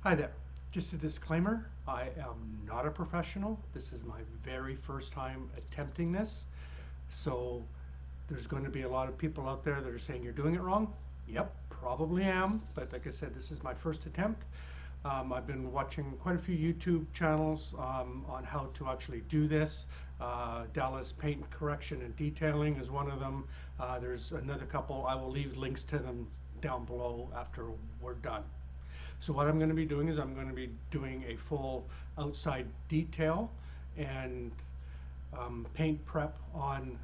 Hi there. Just a disclaimer, I am not a professional. This is my very first time attempting this. So there's going to be a lot of people out there that are saying you're doing it wrong. Yep, probably am. But like I said, this is my first attempt. I've been watching quite a few YouTube channels on how to actually do this. Dallas Paint Correction and Detailing is one of them. There's another couple. I will leave links to them down below after we're done. So what I'm going to be doing is I'm going to be doing a full outside detail and paint prep on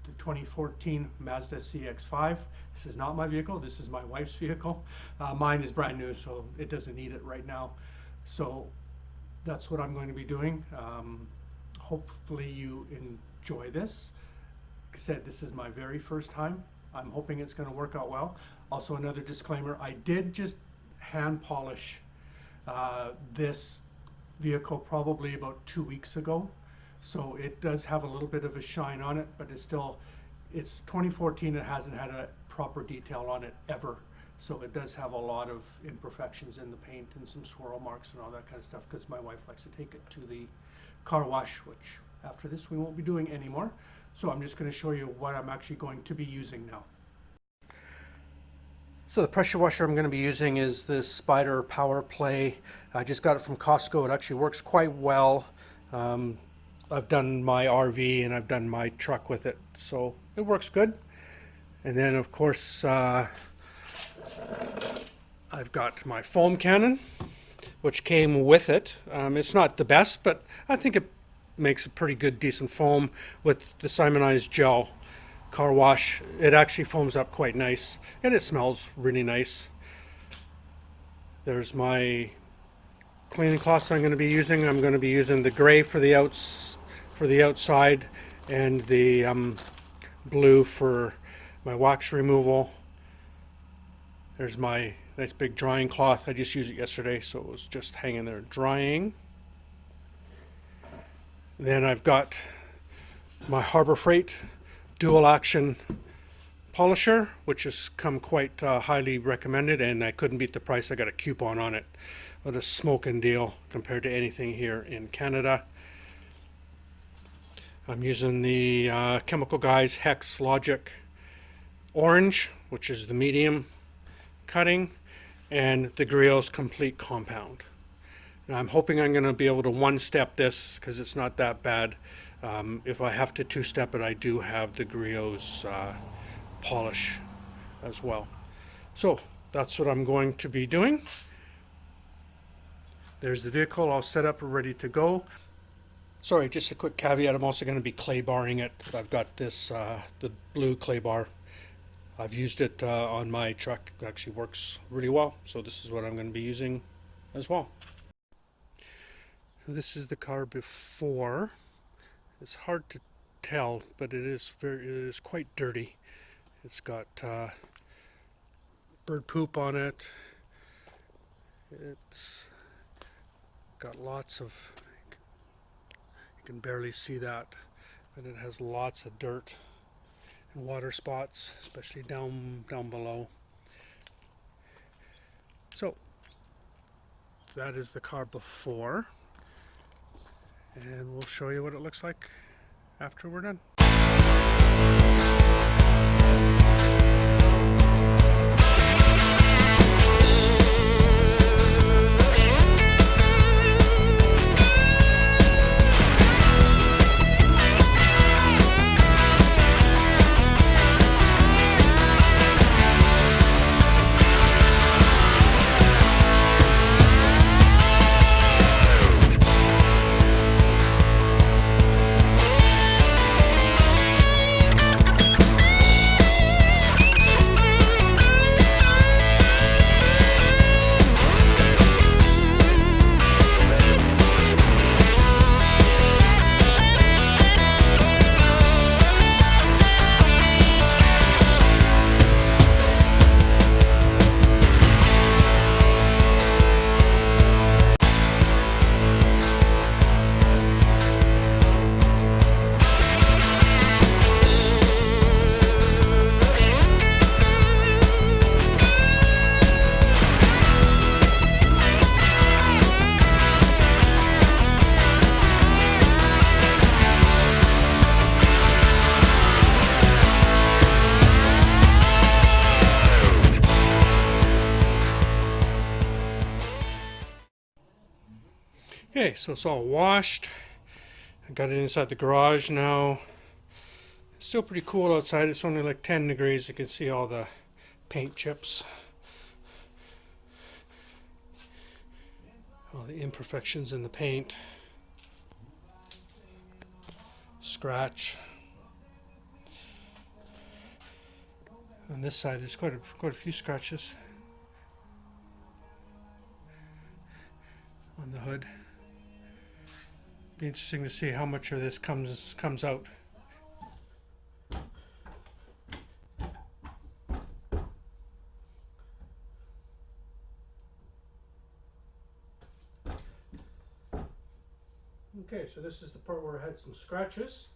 the 2014 Mazda CX-5. This is not my vehicle, this is my wife's vehicle. Mine is brand new, so it doesn't need it right now. So that's what I'm going to be doing. Hopefully you enjoy this. Like I said, this is my very first time. I'm hoping it's going to work out well. Also, another disclaimer, I did just hand polish this vehicle probably about 2 weeks ago, so it does have a little bit of a shine on it, but it's 2014. It hasn't had a proper detail on it ever, so it does have a lot of imperfections in the paint and some swirl marks and all that kind of stuff, because my wife likes to take it to the car wash, which after this we won't be doing anymore. So I'm just going to show you what I'm actually going to be using now. So the pressure washer I'm going to be using is this Spider Power Play. I just got it from Costco. It actually works quite well. I've done my RV and I've done my truck with it, so it works good. And then of course I've got my foam cannon, which came with it. It's not the best, but I think it makes a pretty good, decent foam with the Simonized gel. Car wash, it actually foams up quite nice and it smells really nice. There's my cleaning cloths I'm going to be using. I'm going to be using the gray for the outside and the blue for my wax removal. There's my nice big drying cloth. I just used it yesterday, so it was just hanging there drying. Then I've got my Harbor Freight dual action polisher, which has come quite highly recommended, and I couldn't beat the price. I got a coupon on it. What a smoking deal compared to anything here in Canada. I'm using the Chemical Guys Hex Logic Orange, which is the medium cutting, and the Griot's Complete Compound. And I'm hoping I'm going to be able to one-step this because it's not that bad. If I have to two-step it, I do have the Griot's polish as well. So that's what I'm going to be doing. There's the vehicle all set up, ready to go. Sorry, just a quick caveat, I'm also going to be clay barring it. I've got this, the blue clay bar. I've used it on my truck. It actually works really well. So this is what I'm going to be using as well. So this is the car before. It's hard to tell, but it is quite dirty. It's got bird poop on it. It's got lots of, you can barely see that, but it has lots of dirt and water spots, especially down below. So that is the car before. And we'll show you what it looks like after we're done. Okay, so it's all washed. I got it inside the garage now. It's still pretty cool outside. It's only like 10 degrees. You can see all the paint chips. All the imperfections in the paint. Scratch. On this side there's quite a few scratches on the hood. Be interesting to see how much of this comes out. Okay, so this is the part where I had some scratches.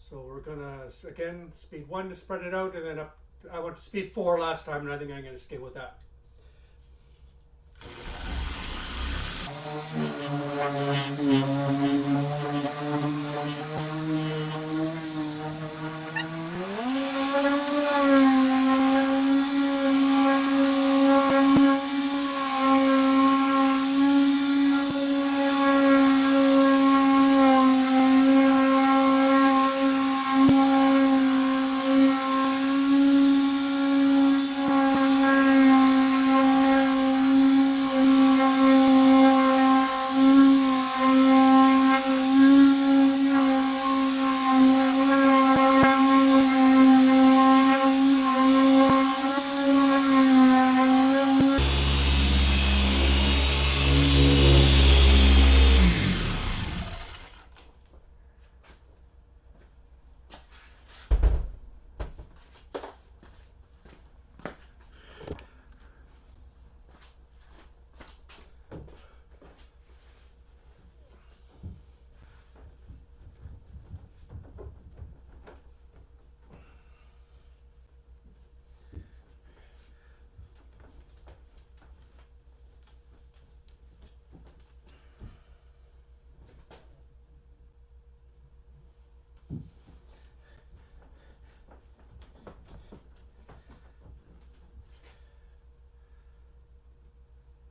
So we're gonna, again, speed 1 to spread it out, and then up, I went to speed 4 last time, and I think I'm gonna stay with that.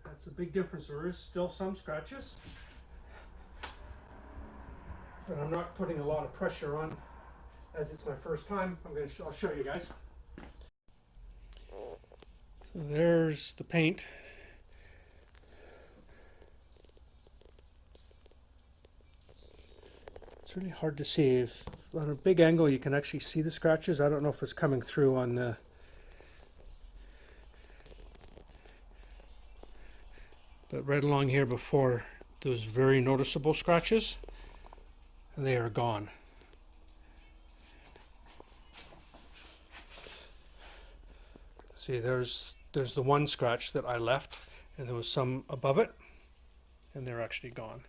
That's a big difference. There is still some scratches, but I'm not putting a lot of pressure on as it's my first time. I'll show you guys. So there's the paint. It's really hard to see. If on a big angle you can actually see the scratches. I don't know if it's coming through on the but right along here before, those very noticeable scratches, and they are gone. See, there's the one scratch that I left, and there was some above it, and they're actually gone.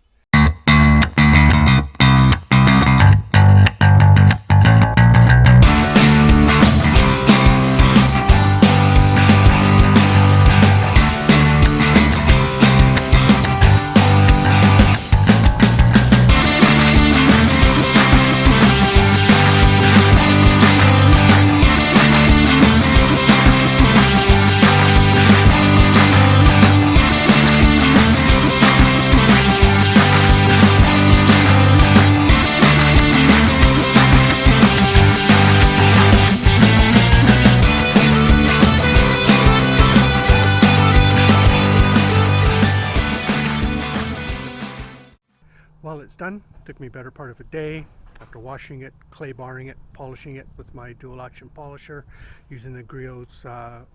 Well, it's done. It took me a better part of a day after washing it, clay barring it, polishing it with my dual action polisher using the Griot's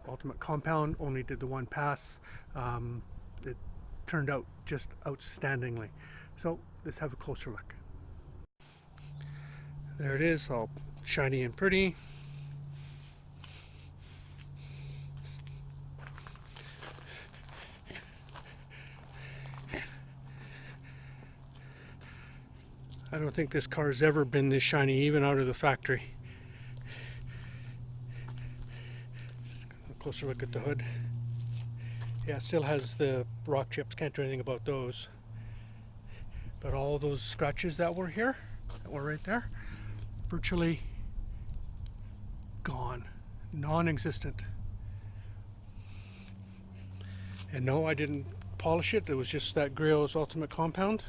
Ultimate Compound. Only did the one pass. It turned out just outstandingly. So let's have a closer look. There it is, all shiny and pretty. I don't think this car's ever been this shiny, even out of the factory. A closer look at the hood. Yeah, it still has the rock chips, can't do anything about those. But all those scratches that were here, that were right there, virtually gone, non-existent. And no, I didn't polish it. It was just that Griot's Ultimate Compound.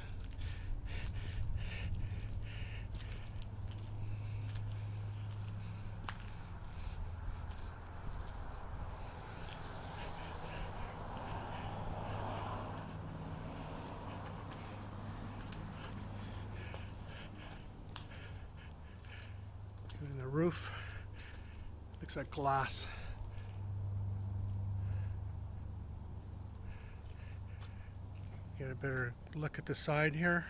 And the roof looks like glass. Get a better look at the side here.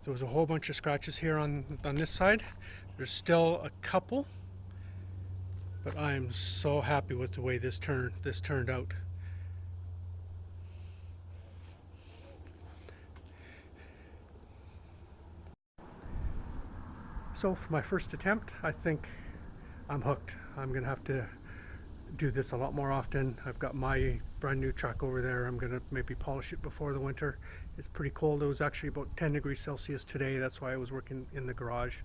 There was a whole bunch of scratches here on this side. There's still a couple, but I'm so happy with the way this turned out. So for my first attempt, I think I'm hooked. I'm gonna have to do this a lot more often. I've got my brand new truck over there. I'm gonna maybe polish it before the winter. It's pretty cold. It was actually about 10 degrees Celsius today. That's why I was working in the garage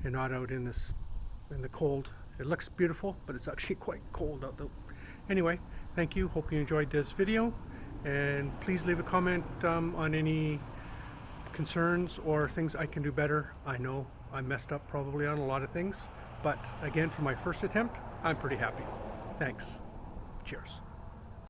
and not out in the cold. It looks beautiful, but it's actually quite cold out there. Anyway, thank you. Hope you enjoyed this video, and please leave a comment on any concerns or things I can do better. I know I messed up probably on a lot of things, but again, for my first attempt, I'm pretty happy. Thanks. Cheers.